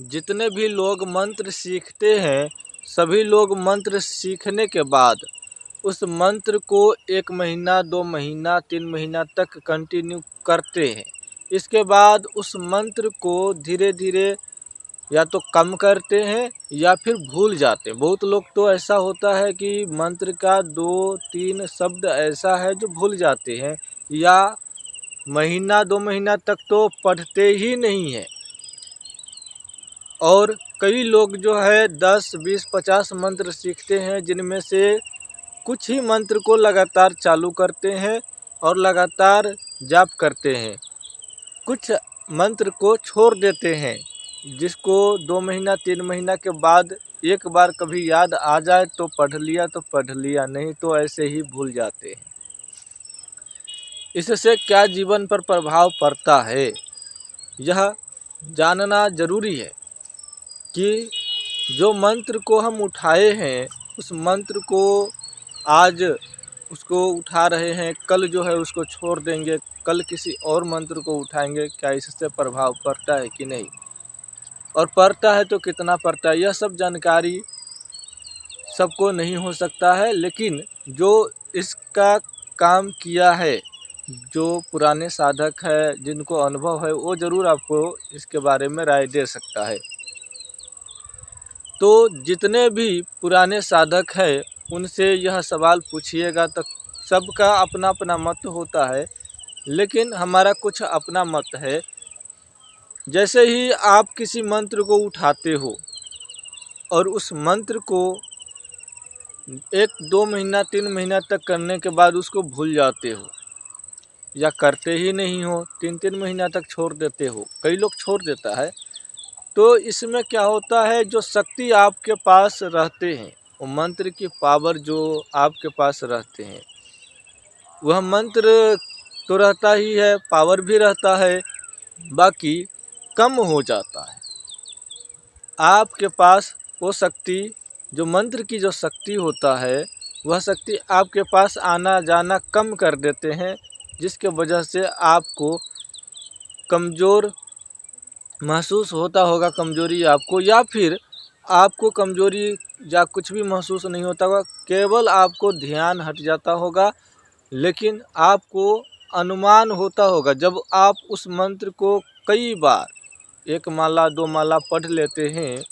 जितने भी लोग मंत्र सीखते हैं, सभी लोग मंत्र सीखने के बाद उस मंत्र को 1 महीना, 2 महीना, 3 महीना तक कंटिन्यू करते हैं। इसके बाद उस मंत्र को धीरे धीरे या तो कम करते हैं या फिर भूल जाते हैं। बहुत लोग तो ऐसा होता है कि मंत्र का 2-3 शब्द ऐसा है जो भूल जाते हैं, या महीना 2 महीना तक तो पढ़ते ही नहीं है। और कई लोग जो है 10, 20, 50 मंत्र सीखते हैं, जिनमें से कुछ ही मंत्र को लगातार चालू करते हैं और लगातार जाप करते हैं। कुछ मंत्र को छोड़ देते हैं, जिसको 2 महीना 3 महीना के बाद एक बार कभी याद आ जाए तो पढ़ लिया, नहीं तो ऐसे ही भूल जाते हैं। इससे क्या जीवन पर प्रभाव पड़ता है, यह जानना जरूरी है कि जो मंत्र को हम उठाए हैं, उस मंत्र को आज उसको उठा रहे हैं, कल जो है उसको छोड़ देंगे, कल किसी और मंत्र को उठाएंगे, क्या इससे प्रभाव पड़ता है कि नहीं, और पड़ता है तो कितना पड़ता है, यह सब जानकारी सबको नहीं हो सकता है। लेकिन जो इसका काम किया है, जो पुराने साधक है, जिनको अनुभव है, वो ज़रूर आपको इसके बारे में राय दे सकता है। तो जितने भी पुराने साधक हैं, उनसे यह सवाल पूछिएगा तो सबका अपना अपना मत होता है, लेकिन हमारा कुछ अपना मत है। जैसे ही आप किसी मंत्र को उठाते हो और उस मंत्र को 1-2 महीना 3 महीना तक करने के बाद उसको भूल जाते हो, या करते ही नहीं हो, 3-3 महीना तक छोड़ देते हो, कई लोग छोड़ देता है, तो इसमें क्या होता है, जो शक्ति आपके पास रहते हैं, वो मंत्र की पावर जो आपके पास रहते हैं, वह मंत्र तो रहता ही है, पावर भी रहता है, बाकी कम हो जाता है। आपके पास वो शक्ति, जो मंत्र की जो शक्ति होता है, वह शक्ति आपके पास आना जाना कम कर देते हैं, जिसके वजह से आपको कमज़ोर महसूस होता होगा, कमजोरी आपको, या फिर आपको कमजोरी या कुछ भी महसूस नहीं होता होगा, केवल आपको ध्यान हट जाता होगा। लेकिन आपको अनुमान होता होगा, जब आप उस मंत्र को कई बार 1 माला 2 माला पढ़ लेते हैं,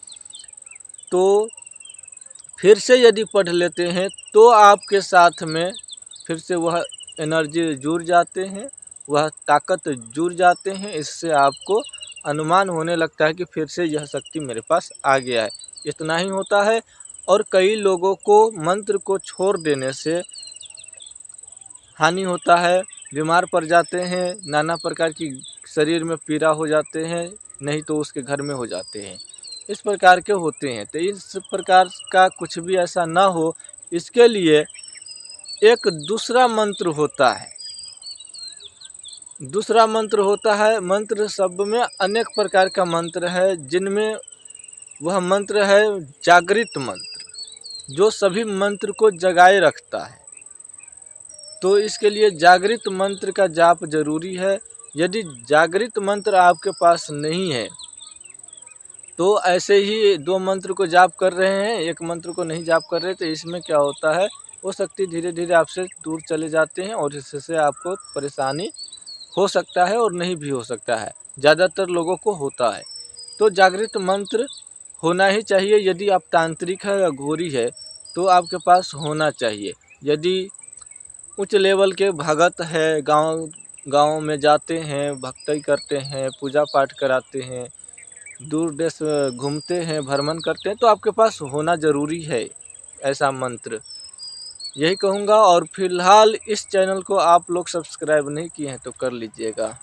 तो फिर से यदि पढ़ लेते हैं तो आपके साथ में फिर से वह एनर्जी जुड़ जाते हैं, वह ताकत जुड़ जाते हैं। इससे आपको अनुमान होने लगता है कि फिर से यह शक्ति मेरे पास आ गया है। इतना ही होता है। और कई लोगों को मंत्र को छोड़ देने से हानि होता है, बीमार पड़ जाते हैं, नाना प्रकार की शरीर में पीड़ा हो जाते हैं, नहीं तो उसके घर में हो जाते हैं, इस प्रकार के होते हैं। तो इस प्रकार का कुछ भी ऐसा ना हो, इसके लिए एक दूसरा मंत्र होता है। दूसरा मंत्र होता है, मंत्र शब्द में अनेक प्रकार का मंत्र है, जिनमें वह मंत्र है जागृत मंत्र, जो सभी मंत्र को जगाए रखता है। तो इसके लिए जागृत मंत्र का जाप जरूरी है। यदि जागृत मंत्र आपके पास नहीं है, तो ऐसे ही 2 मंत्र को जाप कर रहे हैं, एक मंत्र को नहीं जाप कर रहे, तो इसमें क्या होता है, वो शक्ति धीरे धीरे आपसे दूर चले जाते हैं और इससे आपको परेशानी हो सकता है और नहीं भी हो सकता है, ज़्यादातर लोगों को होता है। तो जागृत मंत्र होना ही चाहिए। यदि आप तांत्रिक है या घोरी है, तो आपके पास होना चाहिए। यदि उच्च लेवल के भगत है, गांव में जाते हैं, भक्ति करते हैं, पूजा पाठ कराते हैं, दूर देश घूमते हैं, भ्रमण करते हैं, तो आपके पास होना ज़रूरी है ऐसा मंत्र। यही कहूँगा। और फिलहाल इस चैनल को आप लोग सब्सक्राइब नहीं किए हैं तो कर लीजिएगा।